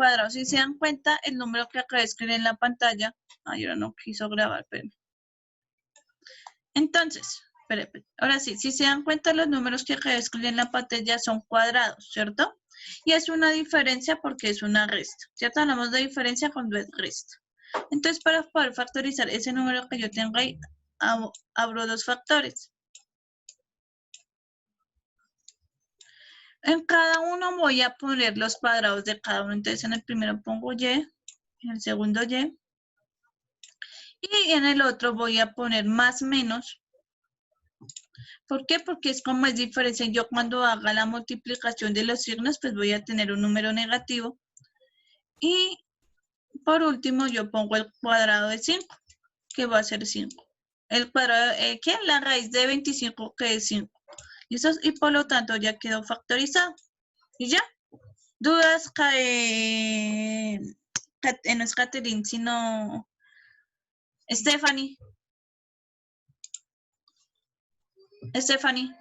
cuadrados. Si se dan cuenta, el número que acabé de escribir en la pantalla, ahora no quiso grabar, pero entonces, espere. Ahora sí, si se dan cuenta, los números que acabé de escribir en la pantalla son cuadrados, ¿cierto? Y es una diferencia porque es una resta, ¿cierto? Hablamos de diferencia cuando es resta. Entonces, para poder factorizar ese número que yo tengo ahí, abro dos factores. En cada uno voy a poner los cuadrados de cada uno. Entonces, en el primero pongo Y, en el segundo Y. Y en el otro voy a poner más menos. ¿Por qué? Porque es como es diferencia. Yo cuando haga la multiplicación de los signos, pues voy a tener un número negativo. Y por último, yo pongo el cuadrado de 5, que va a ser 5. El cuadrado, ¿qué? La raíz de 25, que es 5. Y por lo tanto ya quedó factorizado. Y ya. ¿Dudas? No es Catherine, sino Stephanie. Stephanie.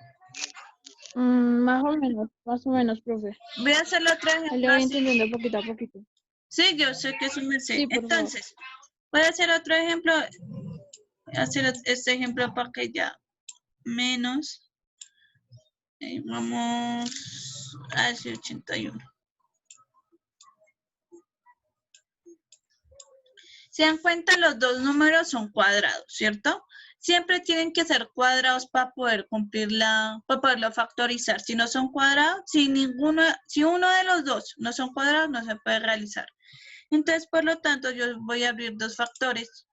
Más o menos, profe. Voy a hacer otro ejemplo. Le voy entendiendo poquito a poquito. Sí, yo sé que eso me sé. Sí, por Entonces, voy a hacer otro ejemplo. Voy a hacer este ejemplo para que ya menos. Vamos a decir 81. Se dan cuenta, los dos números son cuadrados, ¿cierto? Siempre tienen que ser cuadrados para poder para poderlo factorizar. Si no son cuadrados, si uno de los dos no son cuadrados, no se puede realizar. Entonces, por lo tanto, yo voy a abrir dos factores.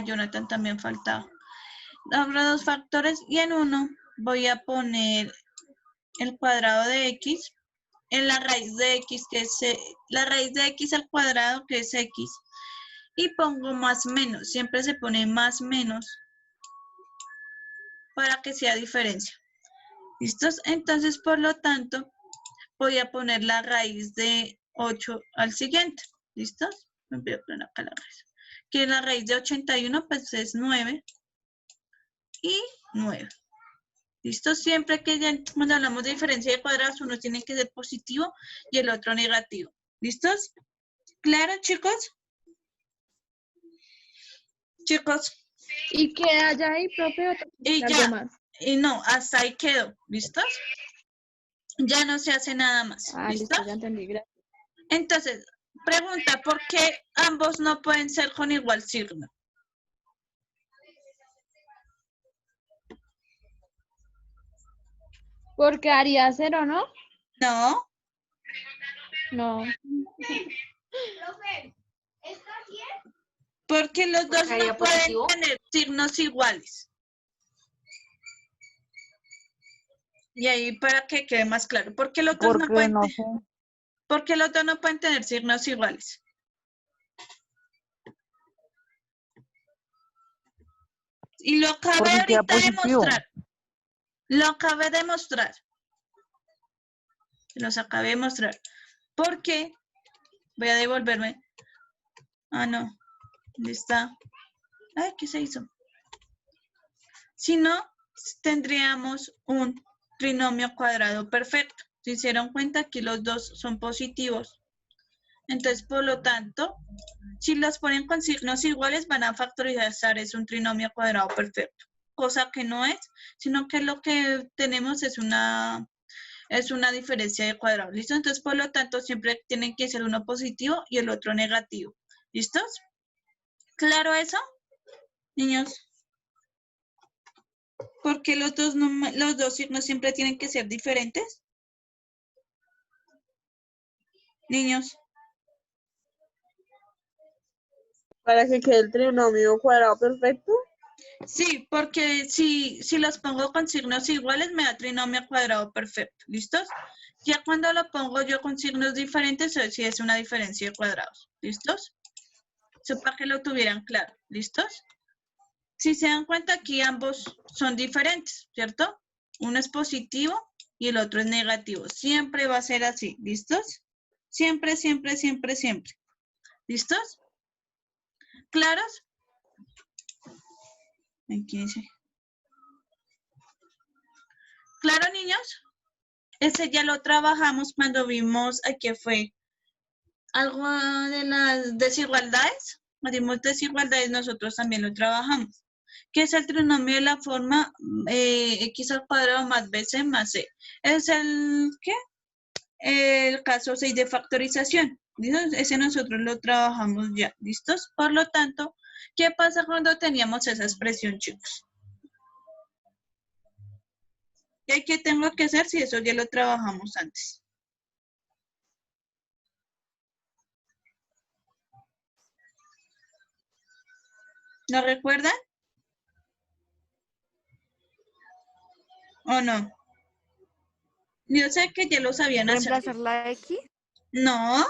Jonathan también faltaba. Abro dos factores y en uno voy a poner el cuadrado de X en la raíz de X, que es la raíz de X al cuadrado, que es X. Y pongo más menos. Siempre se pone más menos para que sea diferencia. ¿Listos? Entonces, por lo tanto, voy a poner la raíz de 8 al siguiente. ¿Listos? Me voy a poner acá la raíz. Que la raíz de 81, pues es 9 y 9. ¿Listo? Siempre que cuando hablamos de diferencia de cuadrados, uno tiene que ser positivo y el otro negativo. ¿Listos? ¿Claro, chicos? Chicos. ¿Y qué hay ahí, profe? Y ¿Algo ya. más? Y no, hasta ahí quedó. ¿Listos? Ya no se hace nada más. Ah, ¿Listos? listo, ya entendí. Gracias. Entonces, pregunta, ¿por qué ambos no pueden ser con igual signo? Porque haría 0, ¿no? No. No. Porque los dos no pueden tener signos iguales. Y ahí para que quede más claro. ¿Por qué los dos no pueden? ¿Por qué los dos no pueden tener signos iguales? Y lo acabé ahorita de mostrar. Lo acabé de mostrar. Los acabé de mostrar. ¿Por qué? Voy a devolverme. Ah, no. ¿Dónde está? Ay, ¿qué se hizo? Si no, tendríamos un trinomio cuadrado perfecto. ¿Se hicieron cuenta? Aquí los dos son positivos. Entonces, por lo tanto, si los ponen con signos iguales, van a factorizar, es un trinomio cuadrado perfecto. Cosa que no es, sino que lo que tenemos es una diferencia de cuadrados. ¿Listo? Entonces, por lo tanto, siempre tienen que ser uno positivo y el otro negativo. ¿Listos? ¿Claro eso, niños? ¿Por qué los dos signos siempre tienen que ser diferentes? Niños. ¿Para que quede el trinomio cuadrado perfecto? Sí, porque si los pongo con signos iguales, me da trinomio cuadrado perfecto. ¿Listos? Ya cuando lo pongo yo con signos diferentes, sí es una diferencia de cuadrados. ¿Listos? Eso para que lo tuvieran claro. ¿Listos? Si se dan cuenta, aquí ambos son diferentes, ¿cierto? Uno es positivo y el otro es negativo. Siempre va a ser así. ¿Listos? Siempre, siempre, siempre, siempre. ¿Listos? ¿Claros? Aquí dice. ¿Claro, niños? Ese ya lo trabajamos cuando vimos a qué fue algo de las desigualdades. Cuando vimos desigualdades, nosotros también lo trabajamos. ¿Qué es el trinomio de la forma x al cuadrado más bc más c? Es el, ¿qué? El caso 6 de factorización. ¿Listos? Ese nosotros lo trabajamos ya. ¿Listos? Por lo tanto, ¿qué pasa cuando teníamos esa expresión, chicos? ¿Qué tengo que hacer si eso ya lo trabajamos antes? ¿Lo recuerdan? ¿O no? Yo sé que ya lo sabían hacer. ¿Reemplazar la X? No.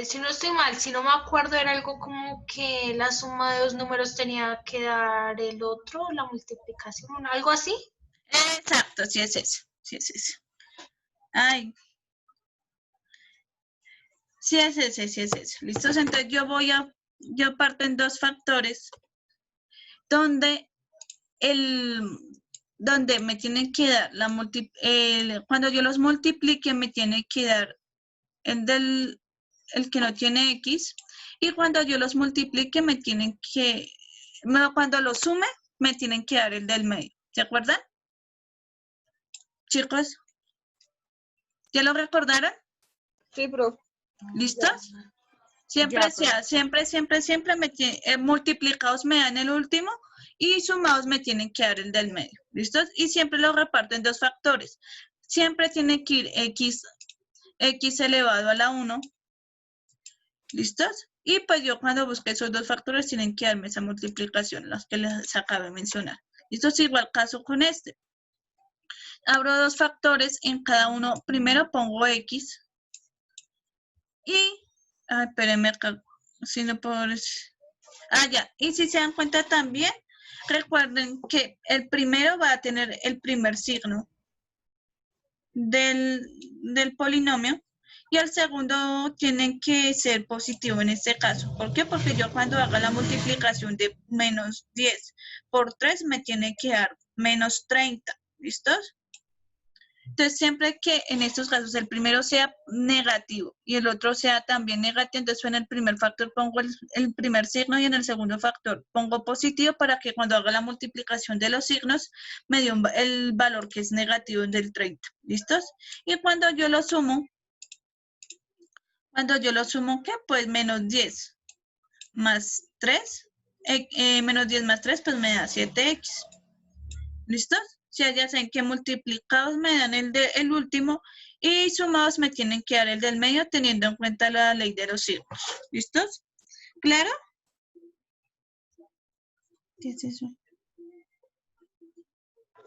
Si no estoy mal, si no me acuerdo, era algo como que la suma de dos números tenía que dar el otro, la multiplicación, algo así. Exacto, sí es eso. Sí es eso. Ay. Sí es ese, sí es eso. ¿Listos? Entonces yo parto en dos factores donde donde me tienen que dar cuando yo los multiplique me tiene que dar el que no tiene X, y cuando yo los multiplique me tienen que, cuando los sume, me tienen que dar el del medio. ¿Se acuerdan? Chicos, ¿ya lo recordaron? Sí, profe. ¿Listos? Siempre Ya, sea, siempre multiplicados me dan el último y sumados me tienen que dar el del medio. ¿Listos? Y siempre lo reparto en dos factores. Siempre tiene que ir x elevado a la 1. ¿Listos? Y pues yo cuando busque esos dos factores tienen que darme esa multiplicación, las que les acabo de mencionar. Esto es igual caso con este. Abro dos factores, en cada uno primero pongo x y, ay, espérenme acá, si no puedo, ya, y si se dan cuenta también, recuerden que el primero va a tener el primer signo del polinomio, y el segundo tiene que ser positivo en este caso. ¿Por qué? Porque yo cuando haga la multiplicación de menos 10 por 3 me tiene que dar menos 30. ¿Listos? Entonces, siempre que en estos casos el primero sea negativo y el otro sea también negativo, entonces en el primer factor pongo el primer signo y en el segundo factor pongo positivo para que cuando haga la multiplicación de los signos me dé el valor que es negativo del 30. ¿Listos? Y cuando yo lo sumo, ¿qué? Pues menos 10 más 3, menos 10 más 3, pues me da 7x. ¿Listos? Ya saben que multiplicados me dan el último y sumados me tienen que dar el del medio teniendo en cuenta la ley de los círculos. ¿Listos? ¿Claro? ¿Qué es eso?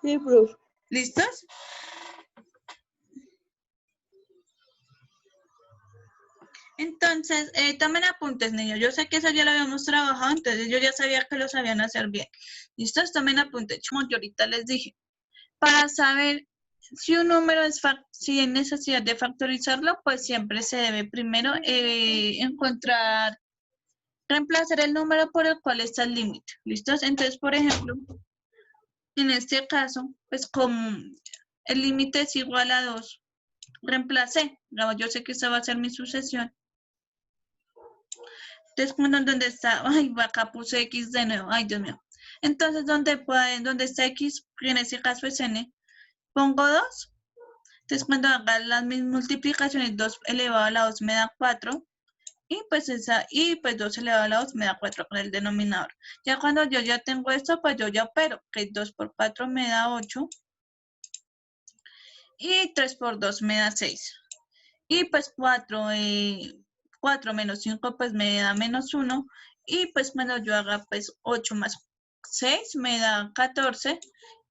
Sí, profe. ¿Listos? Entonces, tomen apuntes, niños. Yo sé que eso ya lo habíamos trabajado, entonces yo ya sabía que lo sabían hacer bien. ¿Listos? Tomen apuntes, como yo ahorita les dije. Para saber si un número si hay necesidad de factorizarlo, pues siempre se debe primero reemplazar el número por el cual está el límite. ¿Listos? Entonces, por ejemplo, en este caso, pues como el límite es igual a 2, reemplacé. Yo sé que esta va a ser mi sucesión. Entonces, ¿dónde está? Ay, acá puse X de nuevo. Ay, Dios mío. Entonces, ¿dónde está X? En ese caso es N. Pongo 2. Entonces, cuando haga las mismas multiplicaciones, 2 elevado a la 2 me da 4. Y pues 2 elevado a la 2 me da 4 con el denominador. Ya cuando yo ya tengo esto, pues yo ya opero. Que 2 por 4 me da 8. Y 3 por 2 me da 6. Y pues 4 menos 5 pues me da menos 1. Y pues cuando yo haga pues 8 más 6 me da 14.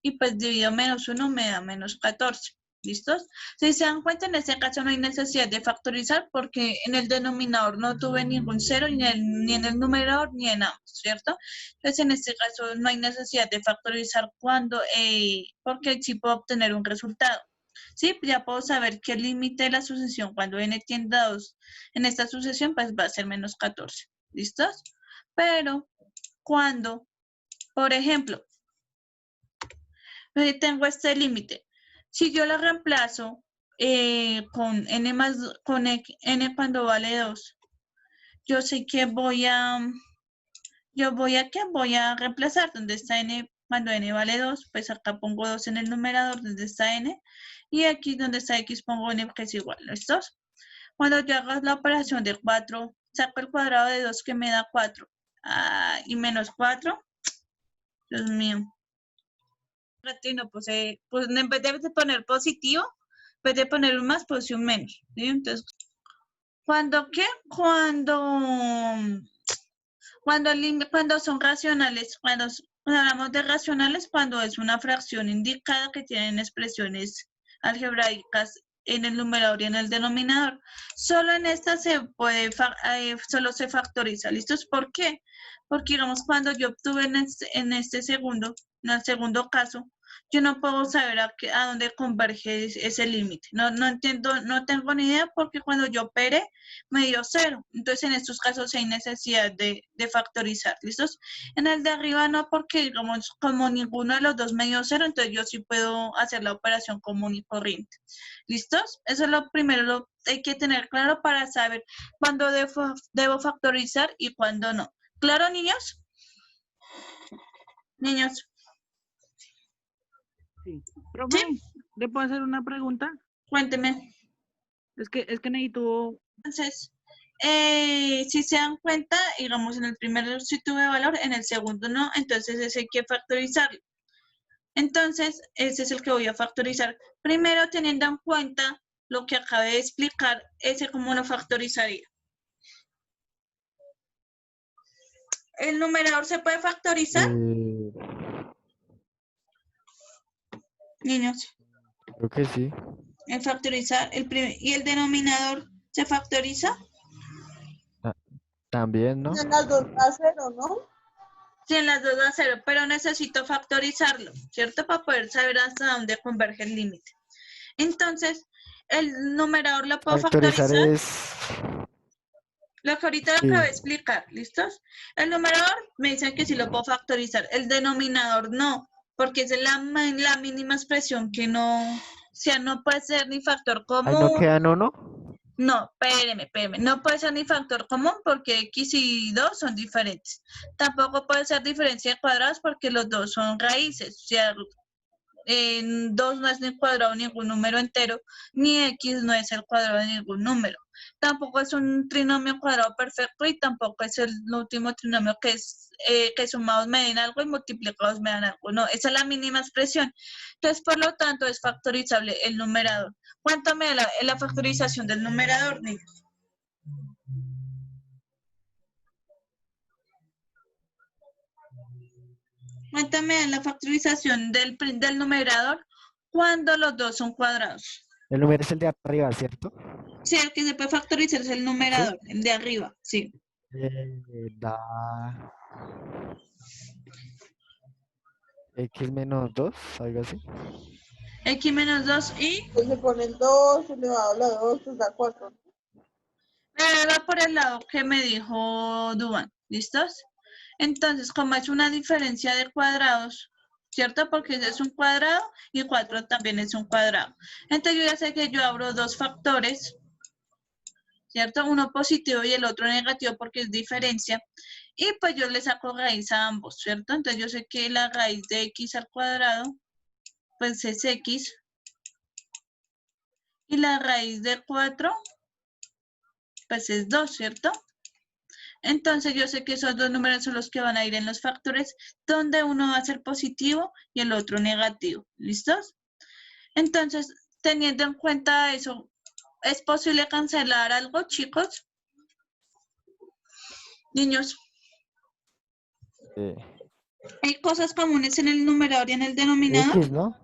Y pues divido menos 1 me da menos 14. ¿Listos? Si se dan cuenta, en este caso no hay necesidad de factorizar porque en el denominador no tuve ningún cero ni en el numerador ni en ambos, ¿cierto? Entonces en este caso no hay necesidad de factorizar porque sí puedo obtener un resultado. Sí, ya puedo saber que el límite de la sucesión cuando n tiende a 2 en esta sucesión pues va a ser menos 14. ¿Listos? Pero cuando Por ejemplo, tengo este límite. Si yo lo reemplazo con n cuando vale 2, yo sé que voy a reemplazar donde está n cuando n vale 2, pues acá pongo 2 en el numerador donde está n, y aquí donde está x pongo n que es igual a 2. Cuando yo hago la operación de 4, saco el cuadrado de 2 que me da 4, y menos 4, Dios mío. No, pues en vez de poner positivo, en vez de poner un más, puse un menos, ¿sí? Entonces, ¿cuándo qué? Cuando son racionales, cuando hablamos de racionales, cuando es una fracción indicada que tienen expresiones algebraicas en el numerador y en el denominador. Solo en esta solo se factoriza. ¿Listos? ¿Por qué? Porque digamos cuando yo obtuve en el segundo caso, yo no puedo saber a dónde converge ese límite. No entiendo, no tengo ni idea porque cuando yo operé me dio 0. Entonces en estos casos hay necesidad de factorizar. ¿Listos? En el de arriba no, porque digamos como ninguno de los dos me dio 0, entonces yo sí puedo hacer la operación común y corriente. ¿Listos? Eso es lo primero, lo hay que tener claro para saber cuándo debo factorizar y cuándo no. ¿Claro, niños? Niños. Sí. Profe, ¿Sí? ¿le puedo hacer una pregunta? Cuénteme. Es que necesito... Entonces, si se dan cuenta, digamos, en el primero sí tuve valor, en el segundo no, entonces ese hay que factorizarlo. Entonces, ese es el que voy a factorizar. Primero, teniendo en cuenta lo que acabé de explicar, ese cómo lo factorizaría. ¿El numerador se puede factorizar? Niños, Creo que sí. el factorizar, ¿y el denominador se factoriza? También, ¿no? En las dos a 0, ¿no? Sí, en las dos da 0, pero necesito factorizarlo, ¿cierto? Para poder saber hasta dónde converge el límite. Entonces, el numerador lo puedo Factorizar factorizar. es... Lo que ahorita Sí. acabo de explicar, ¿listos? El numerador me dicen que sí lo puedo factorizar. El denominador no, porque es la mínima expresión que no, o sea, no puede ser ni factor Ahí no común. quedan uno. No, espéreme. No puede ser ni factor común porque x y 2 son diferentes. Tampoco puede ser diferencia de cuadrados porque los dos son raíces. O sea, 2 no es ni cuadrado de ningún número entero, ni x no es el cuadrado de ningún número. Tampoco es un trinomio cuadrado perfecto y tampoco es el último trinomio que es que sumados me den algo y multiplicados me dan algo. No, esa es la mínima expresión. Entonces, por lo tanto, es factorizable el numerador. ¿Cuánto me da la factorización del numerador, niños? Cuéntame la factorización del numerador cuando los dos son cuadrados. El número es el de arriba, ¿cierto? Sí, el que se puede factorizar es el numerador, el de arriba, sí. Da x menos 2, algo así. X menos 2 y Pues se pone el 2 elevado a la 2, pues da 4. va por el lado que me dijo Duban, ¿listos? Entonces, como es una diferencia de cuadrados, ¿cierto? Porque ese es un cuadrado y 4 también es un cuadrado. Entonces, yo ya sé que yo abro dos factores, ¿cierto? Uno positivo y el otro negativo porque es diferencia. Y pues yo le saco raíz a ambos, ¿cierto? Entonces, yo sé que la raíz de x al cuadrado, pues es x. Y la raíz de 4, pues es 2, ¿cierto? Entonces yo sé que esos dos números son los que van a ir en los factores, donde uno va a ser positivo y el otro negativo. ¿Listos? Entonces, teniendo en cuenta eso, ¿es posible cancelar algo, chicos? Niños, ¿hay cosas comunes en el numerador y en el denominador? X, ¿no?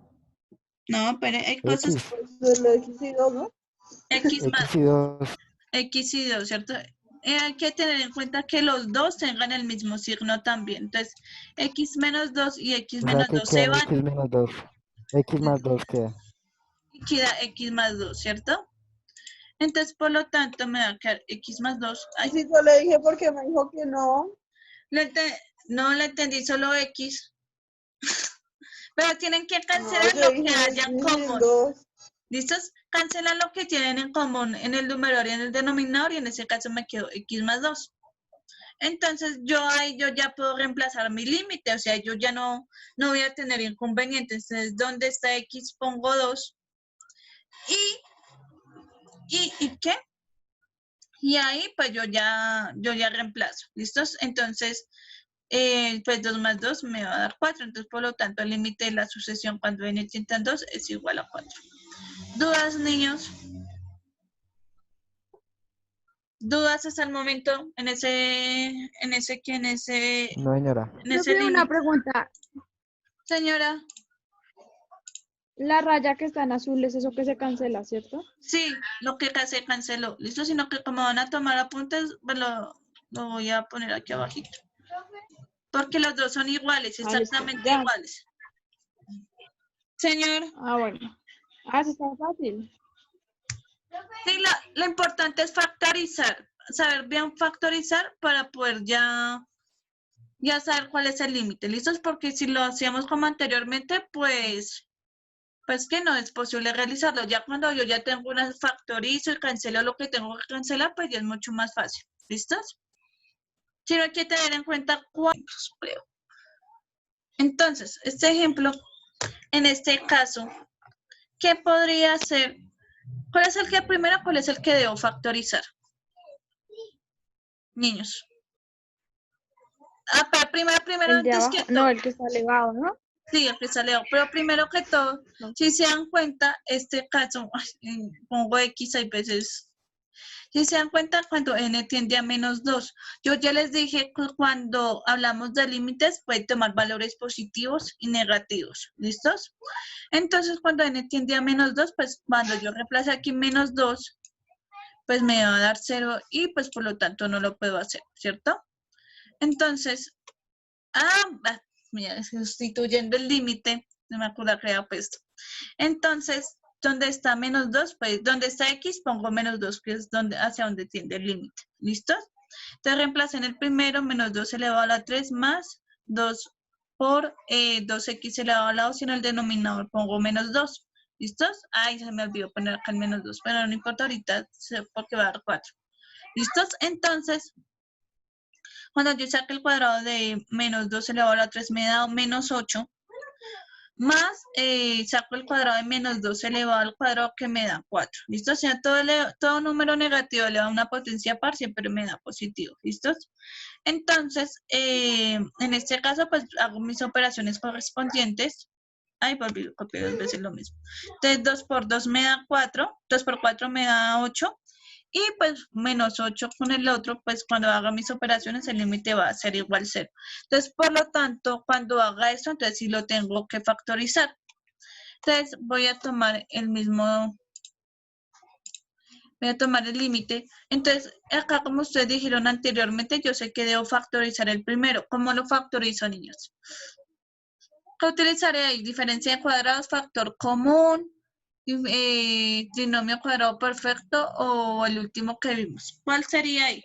No, pero hay cosas X. Pues el x y 2, ¿no? X más X y 2. X y 2, ¿cierto? Hay que tener en cuenta que los dos tengan el mismo signo también. Entonces, X menos 2 y X O sea menos que 2 se queda van X menos 2. X más 2 queda. y queda X más 2, ¿cierto? Entonces, por lo tanto, me va a quedar X más 2. Ay, Sí, yo le dije porque me dijo que no. No le entendí, solo X. Pero tienen que No, cancelar yo lo dije que haya en común. 2. ¿Listos? Cancelan lo que tienen en común en el numerador y en el denominador, y en ese caso me quedó X más 2. Entonces, yo ya puedo reemplazar mi límite, o sea, yo ya no voy a tener inconvenientes. Entonces, ¿dónde está X? Pongo 2. ¿Y qué? Y ahí, pues yo ya reemplazo. ¿Listos? Entonces, pues 2 más 2 me va a dar 4. Entonces, por lo tanto, el límite de la sucesión cuando n tiende a 2 es igual a 4. ¿Dudas, niños? ¿Dudas hasta el momento en ese No, señora. Profe, una límite? pregunta. Señora, La raya que está en azul es eso que se cancela, ¿cierto? sí, lo que se canceló. ¿Listo? Sino que como van a tomar apuntes, pues lo voy a poner aquí abajito. Porque los dos son iguales, Ah, listo. exactamente Ya. iguales. Señor, Ah, bueno. Ah, eso está fácil. sí, lo importante es factorizar, saber bien factorizar para poder ya saber cuál es el límite. ¿Listos? Porque si lo hacíamos como anteriormente, pues que no es posible realizarlo. Ya cuando yo ya tengo una factorizo y cancelo lo que tengo que cancelar, pues ya es mucho más fácil. ¿Listos? Sino hay que tener en cuenta cuántos, creo. Entonces, este ejemplo, en este caso, ¿qué podría ser? ¿Cuál es el que primero? ¿Cuál es el que debo factorizar? Niños. Ah, pero primero El de antes abajo. que No, todo. el que está elevado, ¿no? Sí, el que sale abajo. Pero primero que todo, No. si se dan cuenta, este caso, pongo X, hay veces. Si se dan cuenta, cuando n tiende a menos 2, yo ya les dije que cuando hablamos de límites puede tomar valores positivos y negativos. ¿Listos? Entonces, cuando n tiende a menos 2, pues cuando yo reemplace aquí menos 2, pues me va a dar 0 y pues por lo tanto no lo puedo hacer, ¿cierto? Entonces, mira, sustituyendo el límite, no me acuerdo que había puesto. Entonces, ¿dónde está menos 2? Pues donde está X pongo menos 2, que es hacia donde tiende el límite. ¿Listos? Entonces reemplacen el primero, menos 2 elevado a la 3 más 2 por 2X elevado a la 2, y en el denominador pongo menos 2. ¿Listos? Ay, se me olvidó poner acá el menos 2, pero no importa ahorita porque va a dar 4. ¿Listos? Entonces, cuando yo saque el cuadrado de menos 2 elevado a la 3 me da menos 8. Más saco el cuadrado de menos 2 elevado al cuadrado que me da 4. ¿Listo? O sea, todo número negativo elevado a una potencia par siempre me da positivo. ¿Listos? Entonces, en este caso, pues hago mis operaciones correspondientes. Ay, volví a copiar 2 veces lo mismo. Entonces, 2 por 2 me da 4. 2 por 4 me da 8. Y pues menos 8 con el otro, pues cuando haga mis operaciones el límite va a ser igual a 0. Entonces, por lo tanto, cuando haga esto, entonces sí lo tengo que factorizar. Entonces, voy a tomar el mismo, voy a tomar el límite. Entonces, acá como ustedes dijeron anteriormente, yo sé que debo factorizar el primero. ¿Cómo lo factorizo, niños? ¿Qué utilizaré ahí? Diferencia de cuadrados, factor común, trinomio cuadrado perfecto o el último que vimos. ¿Cuál sería ahí?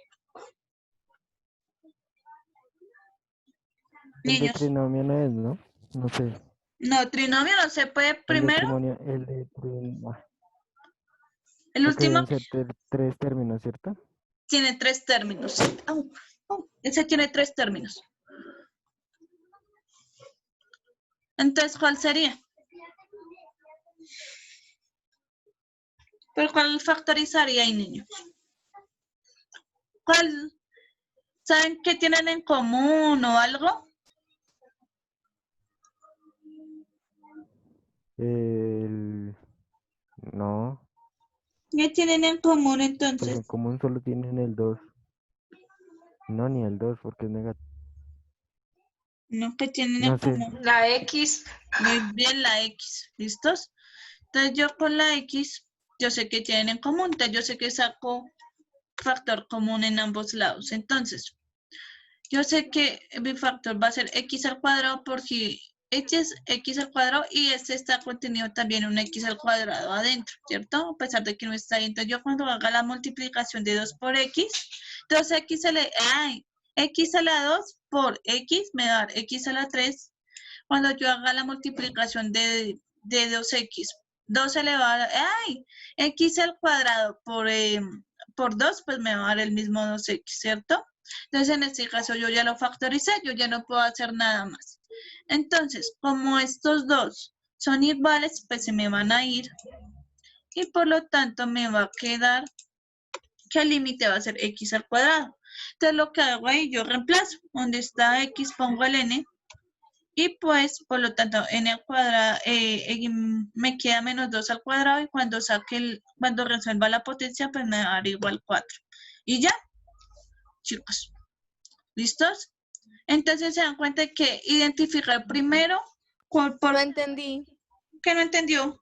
El de Niños. trinomio no es, ¿no? No sé. No, trinomio no se puede El de primero. trinomio, el de trinomio. El Porque último deben ser tres términos, ¿cierto? tiene 3 términos. Ese tiene 3 términos. Entonces, ¿cuál sería? ¿Pero cuál factorizaría ahí, niños? ¿Cuál? ¿Saben qué tienen en común o algo? No, ¿Qué tienen en común porque entonces? en común solo tienen el 2. No, ni el 2, porque es negativo. No, ¿qué tienen No en sé. común? La X. Muy bien, la X. ¿Listos? Entonces, yo con la X, yo sé que tienen en común. Entonces, yo sé que saco factor común en ambos lados. Entonces, yo sé que mi factor va a ser X al cuadrado por si X al cuadrado y este está contenido también un X al cuadrado adentro, ¿cierto? A pesar de que no está ahí. Entonces, yo cuando haga la multiplicación de 2 por X, 2X X a la 2 por X me va a dar X a la 3. Cuando yo haga la multiplicación de 2X, 2 elevado, ¡ay! X al cuadrado por 2, pues me va a dar el mismo 2X, ¿cierto? Entonces, en este caso, yo ya lo factoricé, yo ya no puedo hacer nada más. Entonces, como estos dos son iguales, pues se me van a ir. Y por lo tanto, me va a quedar que el límite va a ser X al cuadrado. Entonces, lo que hago ahí, yo reemplazo. Donde está X, pongo el N. Y pues, por lo tanto, N al cuadrado, me queda menos 2 al cuadrado. Y cuando cuando resuelva la potencia, pues me va a dar igual 4. Y ya, chicos. ¿Listos? Entonces se dan cuenta de que identificar primero No entendí. ¿Qué no entendió?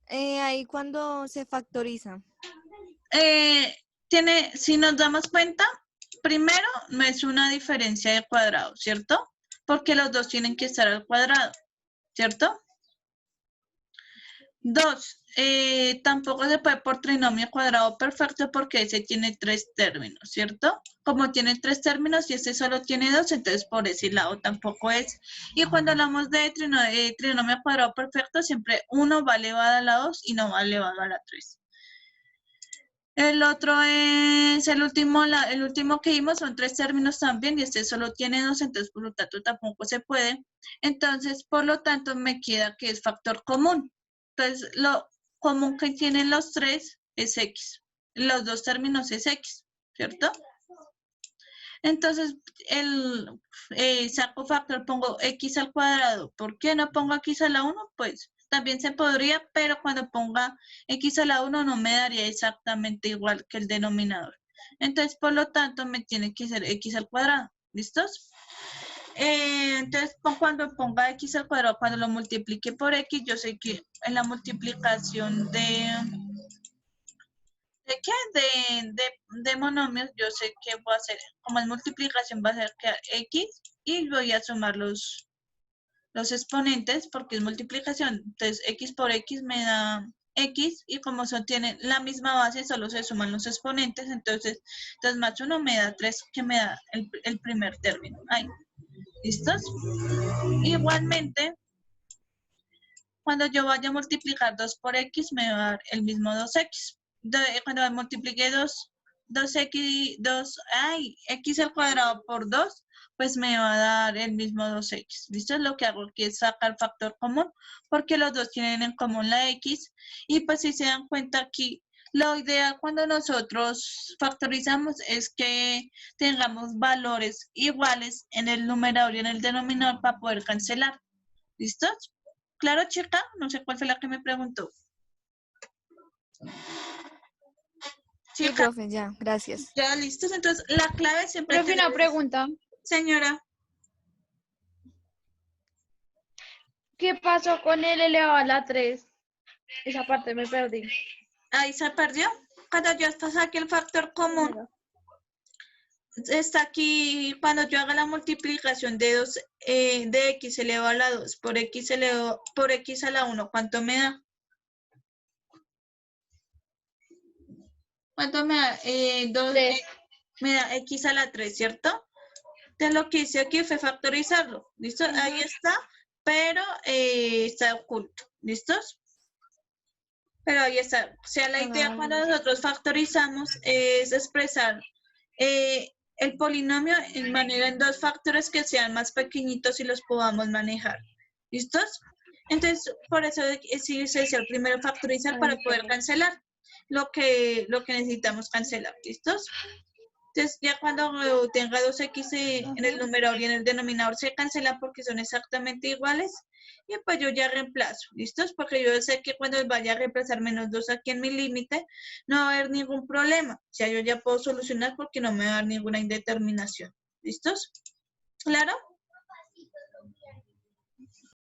Ahí cuando se factoriza. Si nos damos cuenta, primero no es una diferencia de cuadrado, ¿cierto? Porque los dos tienen que estar al cuadrado, ¿cierto? 2, tampoco se puede por trinomio cuadrado perfecto porque ese tiene 3 términos, ¿cierto? Como tiene 3 términos y ese solo tiene 2, entonces por ese lado tampoco es. Y cuando hablamos de trinomio cuadrado perfecto, siempre uno va elevado a la 2 y no va elevado a la 3. El otro es el último que vimos, son 3 términos también y este solo tiene 2, entonces por lo tanto tampoco se puede. Entonces, por lo tanto, me queda que es factor común. Entonces, lo común que tienen los 3 es X. Los 2 términos es X, ¿cierto? Entonces, saco factor, pongo X al cuadrado. ¿Por qué no pongo X a la 1? Pues también se podría, pero cuando ponga X a la 1 no me daría exactamente igual que el denominador. Entonces, por lo tanto, me tiene que ser X al cuadrado. ¿Listos? Entonces, cuando ponga X al cuadrado, cuando lo multiplique por X, yo sé que en la multiplicación de monomios, yo sé que voy a hacer, como es multiplicación, va a ser que X y voy a sumar los exponentes porque es multiplicación. Entonces, X por X me da X y como tienen la misma base, solo se suman los exponentes. Entonces 2 más 1 me da 3, que me da el primer término. Ahí. ¿Listos? Igualmente, cuando yo vaya a multiplicar 2 por X, me va a dar el mismo 2X. Cuando multiplique 2X al cuadrado por 2, pues me va a dar el mismo 2X. ¿Listo? Lo que hago aquí es sacar factor común, porque los dos tienen en común la X. Y pues si se dan cuenta aquí, lo ideal cuando nosotros factorizamos es que tengamos valores iguales en el numerador y en el denominador para poder cancelar. ¿Listos? ¿Claro, chica? No sé cuál fue la que me preguntó. Sí, profe, ya, gracias. Ya, listos. Entonces, la clave siempre... Profe, una pregunta. Señora. ¿Qué pasó con el elevado a la 3? Esa parte me perdí. Ahí se perdió. Cuando yo saqué el factor común, está aquí, cuando yo haga la multiplicación de X elevado a la 2 por X a la 1, ¿cuánto me da? ¿Cuánto me da? 2, me da X a la 3, ¿cierto? Entonces lo que hice aquí fue factorizarlo. ¿Listo? Ahí está, pero está oculto. ¿Listos? Pero ahí está. O sea, la idea cuando nosotros factorizamos es expresar el polinomio en 2 factores que sean más pequeñitos y los podamos manejar. ¿Listos? Entonces, por eso sí se hizo el primero factorizar para poder cancelar lo que necesitamos cancelar. ¿Listos? Entonces, ya cuando tenga 2X en el numerador y en el denominador se cancela porque son exactamente iguales. Y pues yo ya reemplazo, ¿listos? Porque yo sé que cuando vaya a reemplazar menos 2 aquí en mi límite, no va a haber ningún problema. O sea, yo ya puedo solucionar porque no me va a dar ninguna indeterminación. ¿Listos? ¿Claro?